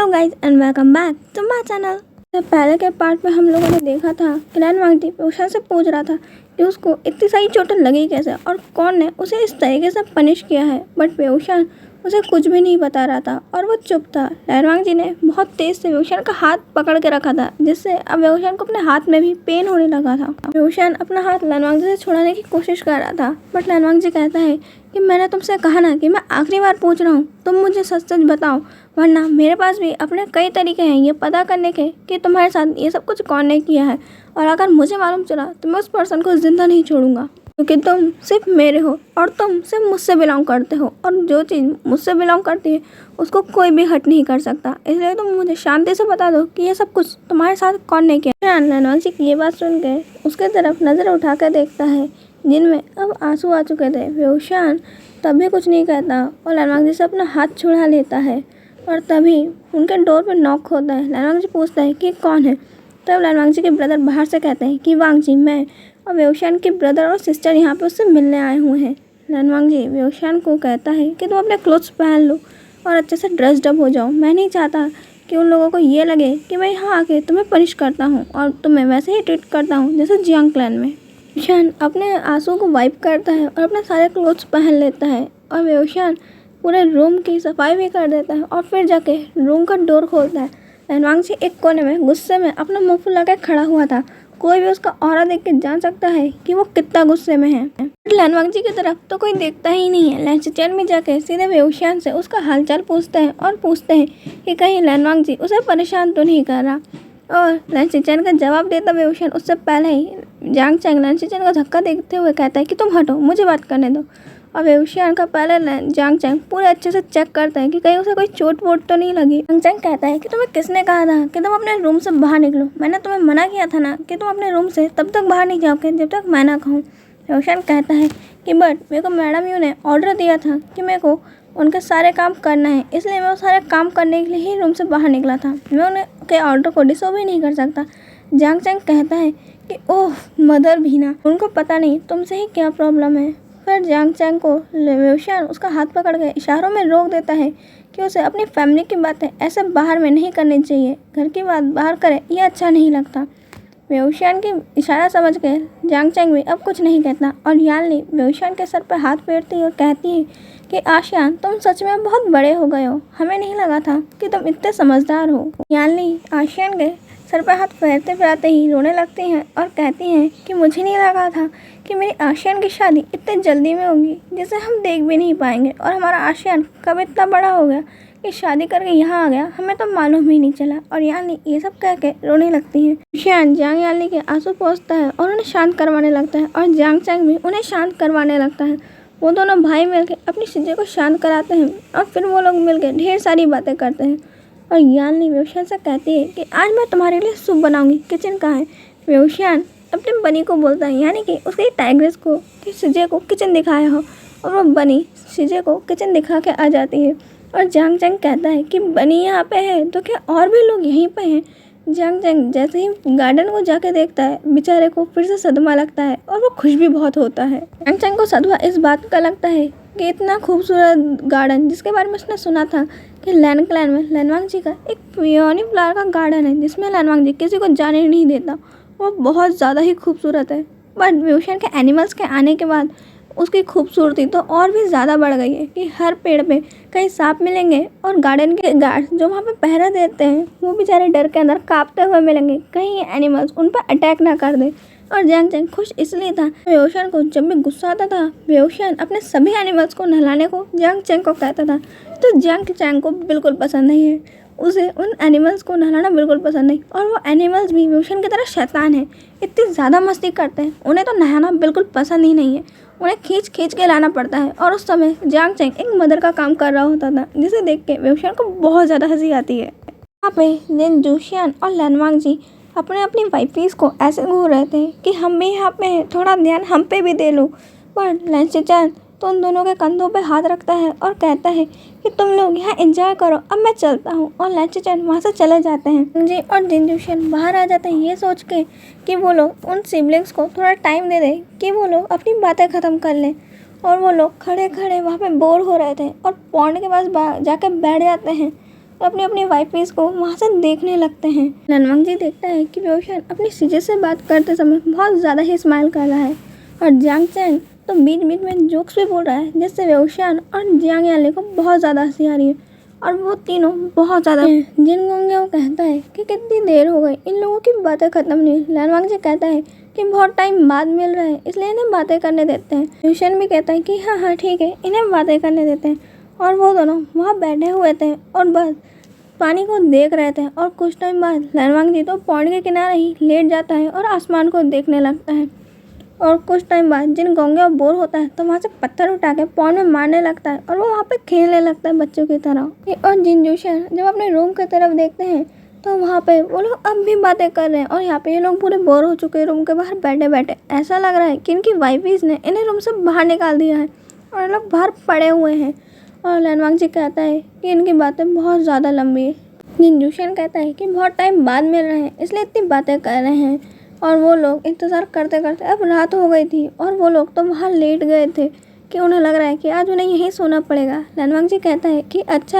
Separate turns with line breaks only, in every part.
Hello guys and welcome back to my channel. पहले के part में हम लोगों ने देखा था कि लैन वांगजी पेओशान से पूछ रहा था कि उसको इतनी सारी चोटें लगी कैसे और कौन ने उसे इस तरीके से पनिश किया है, बट पेओशान उसे कुछ भी नहीं बता रहा था और वो चुप था। लैन वांगजी ने बहुत तेज से पेओशान का हाथ पकड़ के रखा था, जिससे अब पेओशान को अपने हाथ में भी पेन होने लगा था। पेओशान अपना हाथ लैन वांगजी से छुड़ाने की कोशिश कर रहा था, बट लैन वांगजी कहता है कि मैंने तुमसे कहा ना कि मैं आखिरी बार पूछ रहा हूँ, तुम मुझे सच सच बताओ, वरना मेरे पास भी अपने कई तरीके हैं ये पता करने के कि तुम्हारे साथ ये सब कुछ कौन ने किया है। और अगर मुझे मालूम चला तो मैं उस पर्सन को जिंदा नहीं छोड़ूंगा, क्योंकि तुम सिर्फ मेरे हो और तुम सिर्फ मुझसे बिलोंग करते हो, और जो चीज़ मुझसे बिलोंग करती है उसको कोई भी हट नहीं कर सकता। इसलिए तुम मुझे शांति से बता दो कि ये सब कुछ तुम्हारे साथ कौन ने किया। लैन वांगजी की ये बात सुन के उसके तरफ नज़र उठा कर देखता है, जिनमें अब आंसू आ चुके थे। पेओशान तभी कुछ नहीं कहता और लैन वांगजी से अपना हाथ छुड़ा लेता है। और तभी उनके डोर पे नॉक होता है। लैन वांगजी पूछता है कि कौन है। तब लैन वांगजी के ब्रदर बाहर से कहते हैं कि वांगजी, मैं और पेओशान के ब्रदर और सिस्टर यहाँ पे उससे मिलने आए हुए हैं। लैन वांगजी पेओशान को कहता है कि तुम अपने क्लोथ्स पहन लो और अच्छे से ड्रेस्ड अप हो जाओ। मैं नहीं चाहता कि उन लोगों को ये लगे कि मैं यहाँ आके तुम्हें पनिश करता हूँ और तुम्हें वैसे ही ट्रीट करता हूँ जैसे जियांग क्लैन में। पेओशान अपने आंसू को वाइप करता है और अपने सारे क्लोथ्स पहन लेता है और पेओशान पूरे रूम की सफाई भी कर देता है और फिर जाके रूम का डोर खोलता है। लैन वांगजी एक कोने में गुस्से में अपना मुंह फुला के खड़ा हुआ था। कोई भी उसका ऑरा देख के जान सकता है कि वो कितना गुस्से में है। लैन वांगजी की तरफ तो कोई देखता ही नहीं है। लैन चेचेन में जाके सीधे पेओशान से उसका हालचाल पूछते हैं और पूछते हैं कि कहीं लैन वांगजी उसे परेशान तो नहीं कर रहा। और लैन चेचेन का जवाब देता पेओशान उससे पहले ही जियांग चैंग लैन चेचेन को धक्का देते हुए कहता है कि तुम हटो, मुझे बात करने दो। और पेओशान का पहले जियांग चैंग पूरे अच्छे से चेक करता है कि कहीं उसे कोई चोट वोट तो नहीं लगी। जियांग चैंग कहता है कि तुम्हें किसने कहा था कि तुम अपने रूम से बाहर निकलो। मैंने तुम्हें मना किया था ना कि तुम अपने रूम से तब तक बाहर नहीं जाओगे जब तक मैं ना कहूँ। पेओशान कहता है कि बट मेरे को मैडम यू ने ऑर्डर दिया था कि मेरे को उनके सारे काम करना है, इसलिए मैं वो सारे काम करने के लिए ही रूम से बाहर निकला था। मैं उनके ऑर्डर को डिसोबे नहीं कर सकता। जियांग चैंग कहता है कि ओह मदर भीना, उनको पता नहीं तुमसे ही क्या प्रॉब्लम है। फिर जियांग चैंग को पेओशान उसका हाथ पकड़ के इशारों में रोक देता है कि उसे अपनी फैमिली की बातें ऐसे बाहर में नहीं करनी चाहिए, घर की बात बाहर करे ये अच्छा नहीं लगता। पेओशान की इशारा समझ के जियांग चैंग भी अब कुछ नहीं कहता और यानली पेओशान के सर पर हाथ फेरती है और कहती है कि आशियान, तुम सच में बहुत बड़े हो गए हो, हमें नहीं लगा था कि तुम इतने समझदार हो। यानली आशियान के सर पर हाथ फेरते फेरते ही रोने लगती हैं और कहती हैं कि मुझे नहीं लगा था कि मेरी आशियान की शादी इतने जल्दी में होगी जिसे हम देख भी नहीं पाएंगे, और हमारा आशियान कब इतना बड़ा हो गया कि शादी करके यहाँ आ गया, हमें तो मालूम ही नहीं चला। और यानली ये सब कह के रोने लगती है। पेओशान जियांग यानली के आंसू पोंछता है और उन्हें शांत करवाने लगता है और जियांग चैंग भी उन्हें शांत करवाने लगता है। वो दोनों भाई मिलकर अपनी शिजे को शांत कराते हैं और फिर वो लोग मिलकर ढेर सारी बातें करते हैं। और यानली पेओशान से कहती है कि आज मैं तुम्हारे लिए सूप बनाऊंगी, किचन कहाँ है। पेओशान अपने बनी को बोलता है, यानी कि उसके टाइग्रेस को, कि शिजे को किचन दिखाया हो, और वो बनी शिजे को किचन दिखा के आ जाती है। और जियांग चैंग कहता है कि बनी यहाँ पे है तो क्या और भी लोग यहीं पे हैं। जियांग चैंग जैसे ही गार्डन को जाके देखता है, बेचारे को फिर से सदमा लगता है और वो खुश भी बहुत होता है। जियांग चैंग को सदमा इस बात का लगता है कि इतना खूबसूरत गार्डन जिसके बारे में उसने सुना था कि लैन क्लैन में लैन वांगजी का एक पियोनी फ्लावर का गार्डन है जिसमें लैन वांगजी किसी को जाने नहीं देता, वो बहुत ज़्यादा ही खूबसूरत है। बट पेओशान के एनिमल्स के आने के बाद उसकी खूबसूरती तो और भी ज़्यादा बढ़ गई है कि हर पेड़ पे कहीं सांप मिलेंगे और गार्डन के गार्ड जो वहाँ पे पहरा देते हैं वो बेचारे डर के अंदर कांपते हुए मिलेंगे, कहीं ये एनिमल्स उन पर अटैक ना कर दे। और जियांग चैंग खुश इसलिए था, पेओशान को जब भी गुस्सा आता था पेओशान अपने सभी एनिमल्स को नहलाने को जियांग चैंग को कहता था, तो जियांग चैंग को बिल्कुल पसंद नहीं है, उसे उन एनिमल्स को नहलाना बिल्कुल पसंद नहीं। और वो एनिमल्स भी पेओशान की तरह शैतान है, इतनी ज़्यादा मस्ती करते हैं, उन्हें तो नहाना बिल्कुल पसंद ही नहीं है, उन्हें खींच खींच के लाना पड़ता है। और उस समय जियांग चैंग एक मदर का काम कर रहा होता था, जिसे देख के पेओशान को बहुत ज़्यादा हंसी आती है। यहाँ पे जिन जूशियान और लैन वांगजी अपने अपनी वाइफीज को ऐसे घूर रहे थे कि हम भी यहाँ पे हैं, थोड़ा ध्यान हम पे भी दे लो। पर लैन चेचेन तो उन दोनों के कंधों पे हाथ रखता है और कहता है कि तुम लोग यहाँ एंजॉय करो, अब मैं चलता हूँ। और लैन चेचेन वहाँ से चले जाते हैं। जी और जिन जूशियन बाहर आ जाते हैं ये सोच के कि वो लोग उन सिबलिंग्स को थोड़ा टाइम दे दें कि वो लोग अपनी बातें ख़त्म कर लें। और वो लोग खड़े खड़े वहाँ पे बोर हो रहे थे और पॉन्ड के पास जाके बैठ जाते हैं। अपनी अपनी वाइफेस को वहाँ से देखने लगते हैं। लनवांग जी देखता है कि बेओशान अपनी सीजे से बात करते समय बहुत ज़्यादा ही स्माइल कर रहा है और जियांग चैन तो बीच बीच में जोक्स भी बोल रहा है, जिससे बेओशान और जियांग याली को बहुत ज़्यादा हंसी आ रही है और वो तीनों बहुत ज़्यादा। जिन गोंगे वो कहता है कि कितनी देर हो गई, इन लोगों की बातें खत्म नहीं। लनवांग जी कहता है कि बहुत टाइम बाद मिल रहा है, इसलिए इन्हें बातें करने देते हैं। बेओशान भी कहता है कि हाँ हाँ ठीक है, इन्हें बातें करने देते हैं। और वो दोनों वहाँ बैठे हुए थे और बस पानी को देख रहे थे और कुछ टाइम बाद लनवांग जी तो पौंड के किनारे ही लेट जाता है और आसमान को देखने लगता है। और कुछ टाइम बाद जिन गोंगे बोर होता है तो वहाँ से पत्थर उठा के पौंड में मारने लगता है और वो वहाँ पे खेलने लगता है बच्चों की तरह। और जिन जोशन जब अपने रूम की तरफ देखते हैं तो वहाँ पे वो लोग अब भी बातें कर रहे हैं और यहाँ पे ये लोग पूरे बोर हो चुके हैं रूम के बाहर बैठे बैठे। ऐसा लग रहा है कि इनकी वाइफीज ने इन्हें रूम से बाहर निकाल दिया है और ये लोग बाहर पड़े हुए हैं। और लनवांग जी कहता है कि इनकी बातें बहुत ज़्यादा लंबी है। जिन जोशन कहता है कि बहुत टाइम बाद मिल रहे हैं, इसलिए इतनी बातें कर रहे हैं। और वो लोग इंतज़ार करते करते अब रात हो गई थी और वो लोग तो वहाँ लेट गए थे कि उन्हें लग रहा है कि आज उन्हें यहीं सोना पड़ेगा। लनवांग जी कहता है कि अच्छा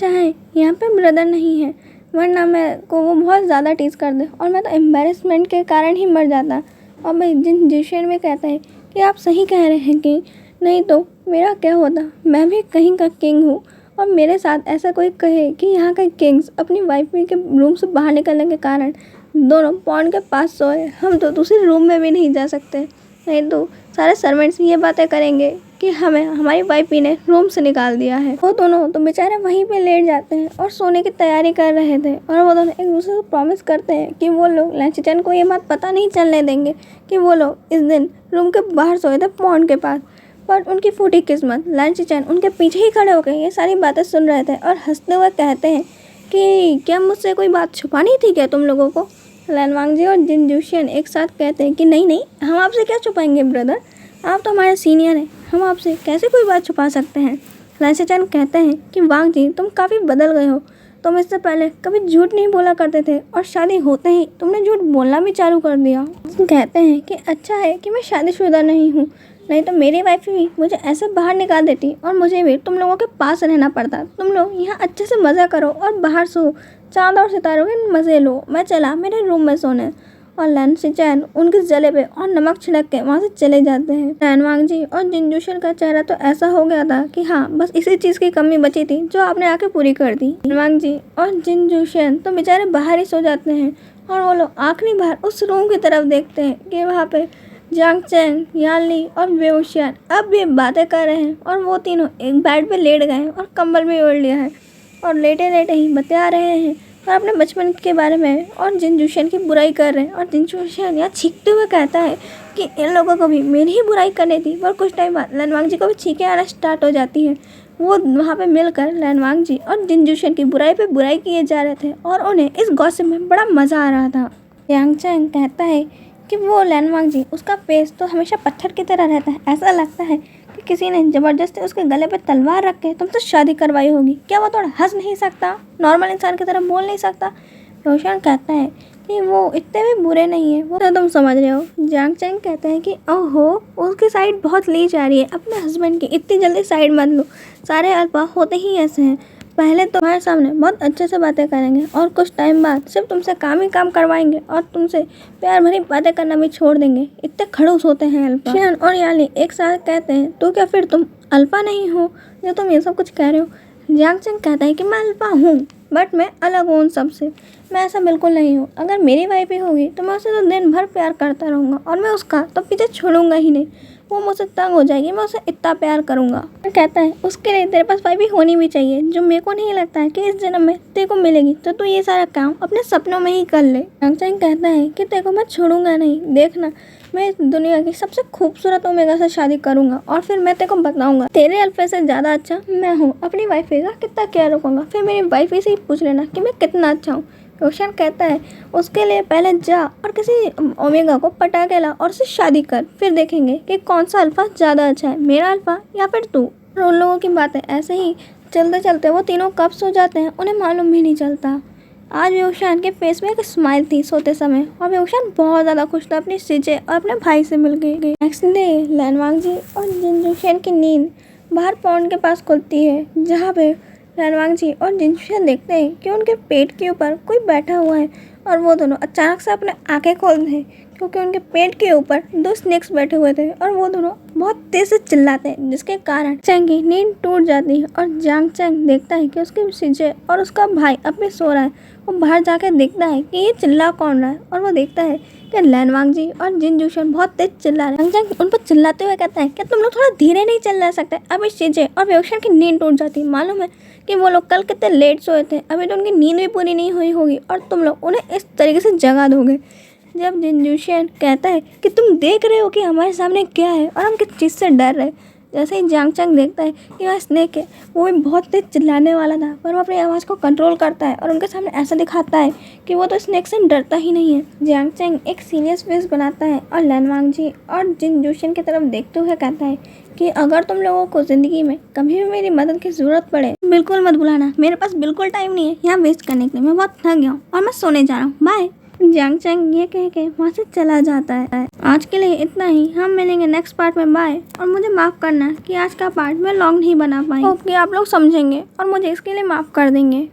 है यहाँ पे ब्रदर नहीं है, वरना मैं को वो बहुत ज़्यादा टीज कर दे और मैं तो एम्बेरसमेंट के कारण ही मर जाता। और मैं जिन जोशन में कहता है कि आप सही कह रहे हैं कि नहीं तो मेरा क्या होता, मैं भी कहीं का किंग हूँ और मेरे साथ ऐसा कोई कहे कि यहाँ का किंग्स अपनी वाइफ के रूम से बाहर निकलने के कारण दोनों पौंड के पास सोए, हम तो दूसरे रूम में भी नहीं जा सकते, नहीं तो सारे सर्वेंट्स ये बातें करेंगे कि हमें हमारी वाइफ ने रूम से निकाल दिया है। वो दोनों तो बेचारे वहीं पे लेट जाते हैं और सोने की तैयारी कर रहे थे और वो दोनों एक दूसरे को प्रॉमिस करते हैं कि वो लोग लैंचिचन को ये बात पता नहीं चलने देंगे कि वो लोग इस दिन रूम के बाहर सोए थे पौंड के पास। पर उनकी फूटी किस्मत, लैंचिचन उनके पीछे ही खड़े होकर ये सारी बातें सुन रहे थे और हंसते हुए कहते हैं कि क्या मुझसे कोई बात छुपानी थी क्या तुम लोगों को। लनवांग जी और जिन जोशन एक साथ कहते हैं कि नहीं हम आपसे क्या छुपाएंगे ब्रदर, आप तो हमारे सीनियर हैं, हम आपसे कैसे कोई बात छुपा सकते हैं। लैंचिचन कहते हैं कि वांग जी तुम काफ़ी बदल गए हो, तुम इससे पहले कभी झूठ नहीं बोला करते थे और शादी होते ही तुमने झूठ बोलना भी चालू कर दिया। कहते हैं कि अच्छा है कि मैं शादीशुदा नहीं हूँ, नहीं तो मेरी वाइफ भी मुझे ऐसे बाहर निकाल देती और मुझे भी तुम लोगों के पास रहना पड़ता। तुम लोग यहाँ अच्छे से मज़ा करो और बाहर सो, चाँद और सितारों के मज़े लो, मैं चला मेरे रूम में सोने। और लैंचिचन उनके जले पे और नमक छिड़क के वहाँ से चले जाते हैं। लनवांग जी और जिन जोशन का चेहरा तो ऐसा हो गया था कि हाँ बस इसी चीज़ की कमी बची थी जो आपने आके पूरी कर दी। लनवांग जी और जिन जोशन तो बेचारे बाहर ही सो जाते हैं और वो लोग आखिरी बार उस रूम की तरफ देखते हैं कि वहाँ पे जियांग चैन, याली और बेओशियन अब भी बातें कर रहे हैं और वो तीनों एक बेड पे लेट गए हैं और कंबल भी ओढ़ लिया है और लेटे लेटे ही बता रहे हैं और अपने बचपन के बारे में और जिन जोशन की बुराई कर रहे हैं। और जिन जोशन यहाँ छींकते हुए कहता है कि इन लोगों को भी मेरी ही बुराई करनी थी। पर कुछ टाइम बाद लनवांग जी को भी छींकें आना स्टार्ट हो जाती है। वो वहाँ पे मिलकर लनवांग जी और जिन जोशन की बुराई पे बुराई किए जा रहे थे और उन्हें इस गॉसिप में बड़ा मज़ा आ रहा था। जियांग चैन कहता है कि वो लनवांग जी उसका फेस तो हमेशा पत्थर की तरह रहता है, ऐसा लगता है कि किसी ने ज़बरदस्ती उसके गले पे तलवार रख के तुमसे शादी करवाई होगी। क्या वो थोड़ा हंस नहीं सकता, नॉर्मल इंसान की तरह बोल नहीं सकता। रोशन कहता है कि वो इतने भी बुरे नहीं है, वो तो तुम समझ रहे हो। जियांग चैन कहते हैं कि ओहो उसकी साइड बहुत ली जा रही है, अपने हस्बैंड की इतनी जल्दी साइड मत लो, सारे अल्फा होते ही ऐसे हैं, पहले तो हमारे सामने बहुत अच्छे से बातें करेंगे और कुछ टाइम बाद सिर्फ तुमसे काम ही काम करवाएंगे और तुमसे प्यार भरी बातें करना भी छोड़ देंगे, इतने खड़ूस होते हैं अल्फा। शियान और याली एक साथ कहते हैं तो क्या फिर तुम अल्फा नहीं हो जो तुम ये सब कुछ कह रहे हो। जियांग चैन कहता है कि मैं अल्फा हूँ बट मैं अलग हूँ उन सबसे, मैं ऐसा बिल्कुल नहीं हूँ। अगर मेरी वाइफ ही होगी तो मैं उसे तो दिन भर प्यार करता रहूँगा और मैं उसका तो पीछे छोड़ूंगा ही नहीं, वो मुझसे तंग हो जाएगी, मैं उसे इतना प्यार करूँगा। कहता है उसके लिए तेरे पास वाइफ भी होनी भी चाहिए, जो मेरे को नहीं लगता है कि इस जन्म में तेरे को मिलेगी, तो तू ये सारा काम अपने सपनों में ही कर ले। जियांग चैन कहता है कि तेरे को मैं छोड़ूंगा नहीं, देखना मैं इस दुनिया की सबसे खूबसूरत ओमेगा से शादी करूंगा और फिर मैं तेरे को बताऊंगा तेरे अल्फा से ज़्यादा अच्छा मैं हूँ, अपनी वाइफ का कितना केयर रखूँगा, फिर मेरी वाइफ से ही पूछ लेना कि मैं कितना अच्छा हूँ। रोशन कहता है उसके लिए पहले जा और किसी ओमेगा को पटा के ला और उससे शादी कर, फिर देखेंगे कि कौन सा अल्फा ज़्यादा अच्छा है, मेरा अल्फा या फिर तू। और उन लोगों की बातें ऐसे ही चलते चलते वो तीनों कब सो जाते हैं उन्हें मालूम भी नहीं चलता। आज बेओशान के फेस में एक स्माइल थी सोते समय और बेओशान बहुत ज़्यादा खुश था अपनी सीजे और अपने भाई से मिल गई। नेक्स्ट डे लनवांग जी और जिन जोशन की नींद बाहर पौंड के पास खुलती है, जहाँ पे लैनवांग जी और जिनचूशन देखते हैं कि उनके पेट के ऊपर कोई बैठा हुआ है और वो दोनों अचानक से अपने आंखें खोलते हैं क्योंकि उनके पेट के ऊपर 2 स्नेक्स बैठे हुए थे और वो दोनों बहुत तेज से चिल्लाते हैं, जिसके कारण चैंग की नींद टूट जाती है और जांग चैंग देखता है कि उसके सिजे और उसका भाई अब भी सो रहा है। वो बाहर जाकर देखता है कि ये चिल्ला कौन रहा है और वो देखता है कि लैनवांग जी और जिनचूशन बहुत तेज चिल्ला रहे हैं। जांग उन पर चिल्लाते हुए कहता है कि तुम लोग थोड़ा धीरे नहीं चिल्ला सकते, अभी सिजे और वेओशन की नींद टूट जाती है। मालूम है कि वो लोग कल कितने लेट सोए थे, अभी तो उनकी नींद भी पूरी नहीं हुई होगी और तुम लोग उन्हें इस तरीके से जगा दोगे। जब जिनचूशन कहता है कि तुम देख रहे हो कि हमारे सामने क्या है और हम किस चीज़ से डर रहे, जैसे ही जांग चैंग देखता है कि वह स्नेक है, वो भी बहुत तेज चिल्लाने वाला था पर वो अपनी आवाज़ को कंट्रोल करता है और उनके सामने ऐसा दिखाता है कि वो तो स्नेक से डरता ही नहीं है। जांग चैंग एक सीरियस फेस बनाता है और लैनवांग जी और जिनचूशन की तरफ देखते हुए कहता है कि अगर तुम लोगों को ज़िंदगी में कभी भी मेरी मदद की ज़रूरत पड़े बिल्कुल मत बुलाना, मेरे पास बिल्कुल टाइम नहीं है यहाँ वेस्ट करने के लिए, मैं बहुत थक गया हूँ और मैं सोने जा रहा हूँ, बाय। जांग चैंग ये कह के वहाँ से चला जाता है। आज के लिए इतना ही, हम मिलेंगे नेक्स्ट पार्ट में, बाय। और मुझे माफ़ करना कि आज का पार्ट मैं लॉन्ग नहीं बना पाई। होप कि आप लोग समझेंगे और मुझे इसके लिए माफ़ कर देंगे।